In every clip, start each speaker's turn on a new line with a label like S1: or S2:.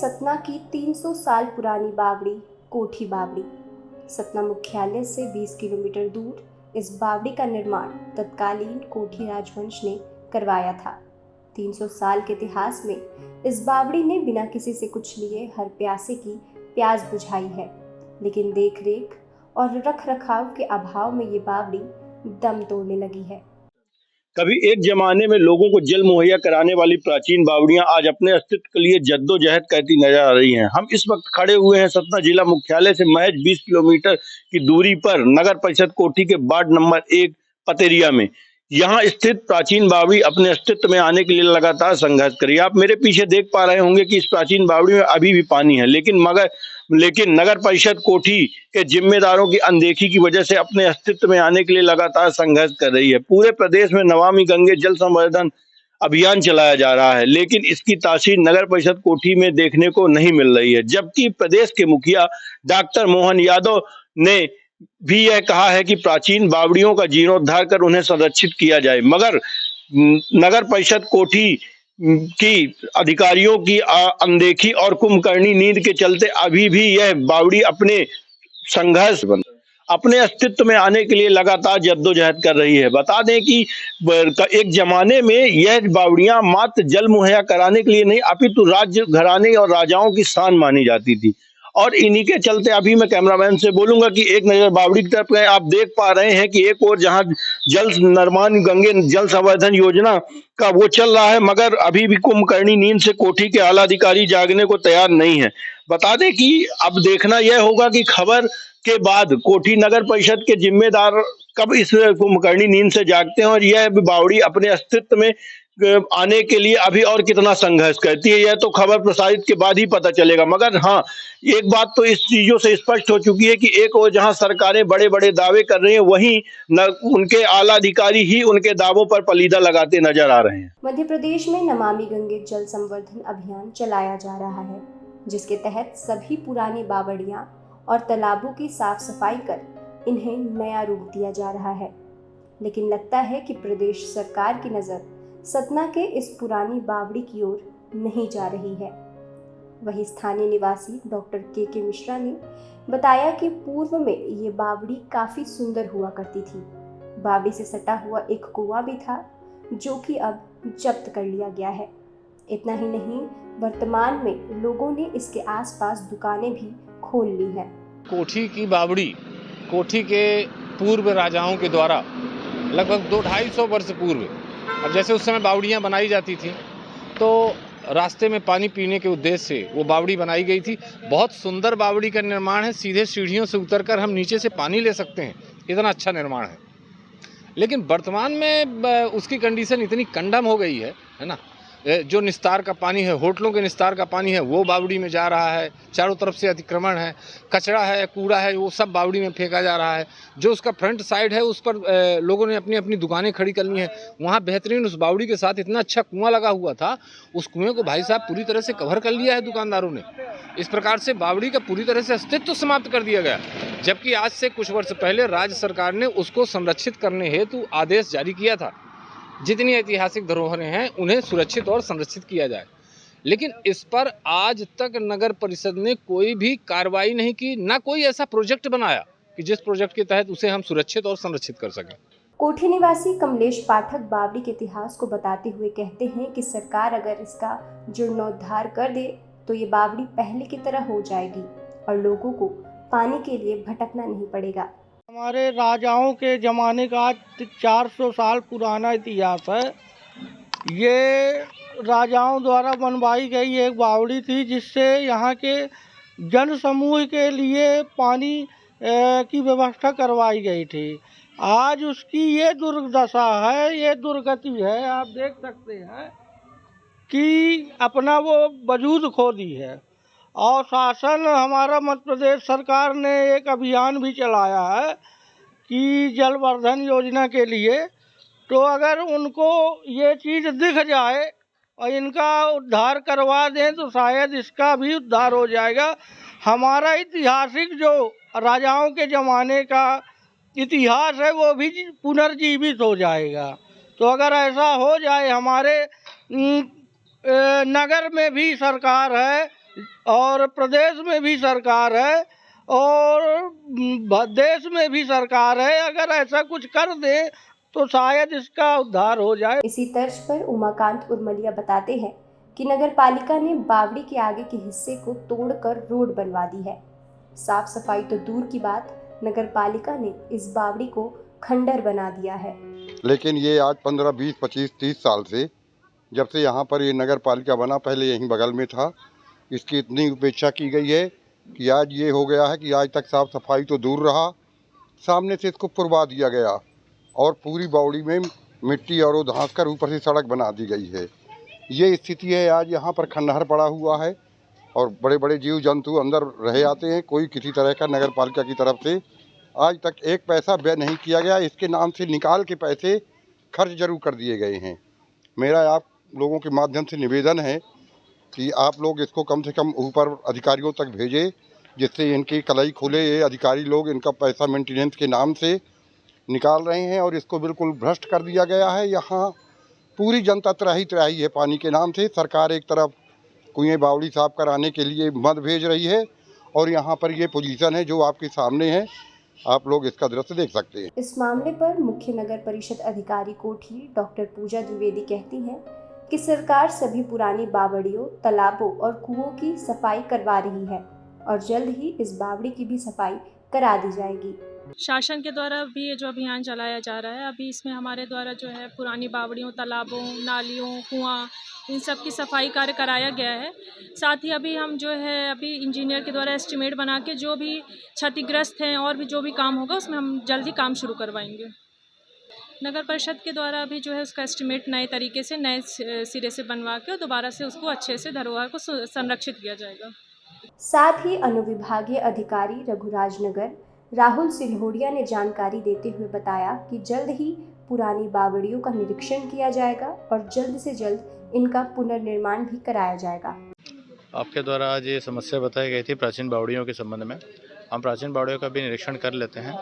S1: सतना की 300 साल पुरानी बावड़ी कोठी बावड़ी। सतना मुख्यालय से 20 किलोमीटर दूर इस बावड़ी का निर्माण तत्कालीन कोठी राजवंश ने करवाया था। 300 साल के इतिहास में इस बावड़ी ने बिना किसी से कुछ लिए हर प्यासे की प्यास बुझाई है, लेकिन देखरेख और रख रखाव के अभाव में ये बावड़ी दम तोड़ने लगी है।
S2: कभी एक जमाने में लोगों को जल मुहैया कराने वाली प्राचीन बावड़ियां आज अपने अस्तित्व के लिए जद्दोजहद करती नजर आ रही हैं। हम इस वक्त खड़े हुए हैं सतना जिला मुख्यालय से महज 20 किलोमीटर की दूरी पर नगर परिषद कोठी के वार्ड नंबर 1 पतेरिया में। यहाँ स्थित प्राचीन बावड़ी अपने अस्तित्व में आने के लिए लगातार संघर्ष कर रही है। आप मेरे पीछे देख पा रहे होंगे कि इस प्राचीन बावड़ी में अभी भी पानी है, लेकिन नगर परिषद कोठी के जिम्मेदारों की अनदेखी की वजह से अपने अस्तित्व में आने के लिए लगातार संघर्ष कर रही है। पूरे प्रदेश में नमामि गंगे जल संवर्धन अभियान चलाया जा रहा है, लेकिन इसकी तासीर नगर परिषद कोठी में देखने को नहीं मिल रही है। जबकि प्रदेश के मुखिया डॉक्टर मोहन यादव ने भी यह कहा है कि प्राचीन बावड़ियों का जीर्णोद्धार कर उन्हें संरक्षित किया जाए, मगर नगर परिषद कोठी की अधिकारियों की अनदेखी और कुंभकर्णी नींद के चलते अभी भी यह बावड़ी अपने अस्तित्व में आने के लिए लगातार जद्दोजहद कर रही है। बता दें कि एक जमाने में यह बावड़ियां मात्र जल मुहैया कराने के लिए नहीं अपितु राज्य घराने और राजाओं की शान मानी जाती थी, और इन्हीं के चलते अभी मैं कैमरामैन से बोलूंगा कि एक नजर बावड़ी की तरफ गए। आप देख पा रहे हैं कि एक और जहां जल निर्माण गंगे जल संवर्धन योजना का वो चल रहा है, मगर अभी भी कुंभकर्णी नींद से कोठी के आला अधिकारी जागने को तैयार नहीं है। बता दें कि अब देखना यह होगा कि खबर के बाद कोठी नगर परिषद के जिम्मेदार कब इस कुंभकर्णी नींद से जागते हैं और यह बावड़ी अपने अस्तित्व में आने के लिए अभी और कितना संघर्ष करती है। यह तो खबर प्रसारित के बाद ही पता चलेगा, मगर हाँ, एक बात तो इस चीजों से स्पष्ट हो चुकी है कि एक और जहां सरकारें बड़े बड़े दावे कर रही हैं, वहीं उनके आला अधिकारी ही उनके दावों पर पलीदा लगाते नजर आ रहे हैं।
S1: मध्य प्रदेश में नमामि गंगे जल संवर्धन अभियान चलाया जा रहा है, जिसके तहत सभी पुरानी बावड़ियां और तालाबों की साफ सफाई कर इन्हें नया रूप दिया जा रहा है। लेकिन लगता है कि प्रदेश सरकार की नज़र सतना के इस पुरानी बावड़ी की ओर नहीं जा रही है। वही स्थानीय निवासी डॉक्टर के मिश्रा ने बताया कि पूर्व में ये बावड़ी काफ़ी सुंदर हुआ करती थी। बावड़ी से सटा हुआ एक कुआं भी था, जो कि अब जब्त कर लिया गया है। इतना ही नहीं, वर्तमान में लोगों ने इसके आसपास दुकानें भी खोल ली हैं।
S3: कोठी की बावड़ी कोठी के पूर्व राजाओं के द्वारा लगभग 200-250 वर्ष पूर्व, अब जैसे उस समय बावड़ियाँ बनाई जाती थी तो रास्ते में पानी पीने के उद्देश्य से वो बावड़ी बनाई गई थी। बहुत सुंदर बावड़ी का निर्माण है, सीधे सीढ़ियों से उतरकर हम नीचे से पानी ले सकते हैं, इतना अच्छा निर्माण है। लेकिन वर्तमान में उसकी कंडीशन इतनी कंडम हो गई है ना, जो निस्तार का पानी है, होटलों के निस्तार का पानी है, वो बावड़ी में जा रहा है। चारों तरफ से अतिक्रमण है, कचरा है, कूड़ा है, वो सब बावड़ी में फेंका जा रहा है। जो उसका फ्रंट साइड है उस पर लोगों ने अपनी अपनी दुकानें खड़ी कर ली हैं। वहाँ बेहतरीन उस बावड़ी के साथ इतना अच्छा कुआं लगा हुआ था, उस कुएं को भाई साहब पूरी तरह से कवर कर लिया है दुकानदारों ने। इस प्रकार से बावड़ी का पूरी तरह से अस्तित्व समाप्त कर दिया गया, जबकि आज से कुछ वर्ष पहले राज्य सरकार ने उसको संरक्षित करने हेतु आदेश जारी किया था। जितनी ऐतिहासिक धरोहरें हैं उन्हें सुरक्षित और संरक्षित किया जाए, लेकिन इस पर आज तक नगर परिषद ने कोई भी कार्रवाई नहीं की, ना कोई ऐसा प्रोजेक्ट बनाया कि जिस प्रोजेक्ट के तहत उसे हम सुरक्षित और संरक्षित कर सकें।
S1: कोठी निवासी कमलेश पाठक बावड़ी के इतिहास को बताते हुए कहते हैं कि सरकार अगर इसका जीर्णोद्धार कर दे तो ये बावड़ी पहले की तरह हो जाएगी और लोगों को पानी के लिए भटकना नहीं पड़ेगा।
S4: हमारे राजाओं के ज़माने का 400 साल पुराना इतिहास है। ये राजाओं द्वारा बनवाई गई एक बावड़ी थी, जिससे यहाँ के जन समूह के लिए पानी की व्यवस्था करवाई गई थी। आज उसकी ये दुर्दशा है, ये दुर्गति है, आप देख सकते हैं कि अपना वो वजूद खो दी है। और शासन हमारा मध्य प्रदेश सरकार ने एक अभियान भी चलाया है कि जलवर्धन योजना के लिए, तो अगर उनको ये चीज़ दिख जाए और इनका उद्धार करवा दें तो शायद इसका भी उद्धार हो जाएगा। हमारा ऐतिहासिक जो राजाओं के ज़माने का इतिहास है वो भी पुनर्जीवित हो जाएगा। तो अगर ऐसा हो जाए, हमारे नगर में भी सरकार है और प्रदेश में भी सरकार है और देश में भी सरकार है। अगर ऐसा कुछ कर दे तो शायद इसका उद्धार हो जाए।
S1: इसी तर्ज पर उमाकांत उर्मलिया बताते हैं कि नगर पालिका ने बावड़ी के आगे के हिस्से को तोड़कर रोड बनवा दी है। साफ सफाई तो दूर की बात, नगर पालिका ने इस बावड़ी को खंडर बना दिया है।
S5: लेकिन ये आज 15, 20, 25, 30 साल से जब से यहाँ पर ये नगर पालिका बना, पहले यहीं बगल में था, इसकी इतनी उपेक्षा की गई है कि आज ये हो गया है कि आज तक साफ सफाई तो दूर रहा, सामने से इसको पुरवा दिया गया और पूरी बावड़ी में मिट्टी और धंस कर ऊपर से सड़क बना दी गई है। ये स्थिति है, आज यहाँ पर खंडहर पड़ा हुआ है और बड़े बड़े जीव जंतु अंदर रह आते हैं। कोई किसी तरह का नगर पालिका की तरफ से आज तक एक पैसा व्यय नहीं किया गया। इसके नाम से निकाल के पैसे खर्च जरूर कर दिए गए हैं। मेरा आप लोगों के माध्यम से निवेदन है कि आप लोग इसको कम से कम ऊपर अधिकारियों तक भेजें, जिससे इनकी कलाई खुले। ये अधिकारी लोग इनका पैसा मेंटेनेंस के नाम से निकाल रहे हैं और इसको बिल्कुल भ्रष्ट कर दिया गया है। यहाँ पूरी जनता त्राही है पानी के नाम से। सरकार एक तरफ कुएं बावड़ी साफ कराने के लिए मद भेज रही है और यहाँ पर ये पोजीशन है जो आपके सामने है, आप लोग इसका दृश्य देख सकते हैं।
S1: इस मामले पर मुख्य नगर परिषद अधिकारी कोठी डॉक्टर पूजा द्विवेदी कहती हैं कि सरकार सभी पुरानी बावड़ियों, तालाबों और कुओं की सफाई करवा रही है और जल्द ही इस बावड़ी की भी सफाई करा दी जाएगी।
S6: शासन के द्वारा भी ये जो अभियान चलाया जा रहा है, अभी इसमें हमारे द्वारा जो है पुरानी बावड़ियों, तालाबों, नालियों, कुआं, इन सब की सफाई कार्य कराया गया है। साथ ही अभी हम जो है अभी इंजीनियर के द्वारा एस्टिमेट बना के जो भी क्षतिग्रस्त हैं और भी जो भी काम होगा उसमें हम जल्दी काम शुरू करवाएंगे। नगर परिषद के द्वारा अभी जो है उसका एस्टिमेट नए तरीके से नए सिरे से बनवा के और दोबारा से उसको अच्छे से धरोहर को संरक्षित किया जाएगा।
S1: साथ ही अनुविभागीय अधिकारी रघुराज नगर राहुल सिल्होड़िया ने जानकारी देते हुए बताया कि जल्द ही पुरानी बावड़ियों का निरीक्षण किया जाएगा और जल्द से जल्द इनका पुनर्निर्माण भी कराया जाएगा।
S7: आपके द्वारा आज ये समस्या बताई गई थी प्राचीन बावड़ियों के संबंध में। हम प्राचीन बावड़ियों का भी निरीक्षण कर लेते हैं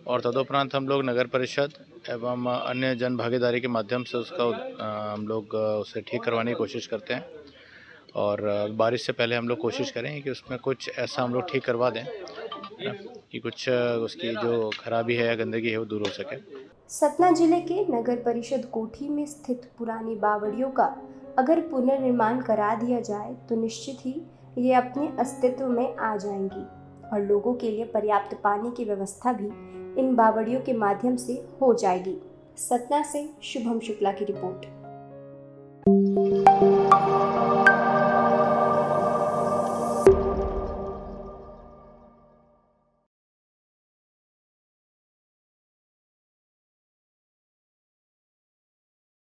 S7: और तदुपरांत हम लोग नगर परिषद एवं अन्य जन भागीदारी के माध्यम से उसका हम लोग उसे ठीक करवाने की कोशिश करते हैं और बारिश से पहले हम लोग कोशिश करें कि उसमें कुछ ऐसा हम लोग ठीक करवा दें कि कुछ उसकी जो खराबी है या गंदगी है वो दूर हो सके।
S1: सतना जिले के नगर परिषद कोठी में स्थित पुरानी बावड़ियों का अगर पुनर्निर्माण करा दिया जाए तो निश्चित ही ये अपने अस्तित्व में आ जाएंगी और लोगों के लिए पर्याप्त पानी की व्यवस्था भी इन बावड़ियों के माध्यम से हो जाएगी। सतना से शुभम शुक्ला की रिपोर्ट।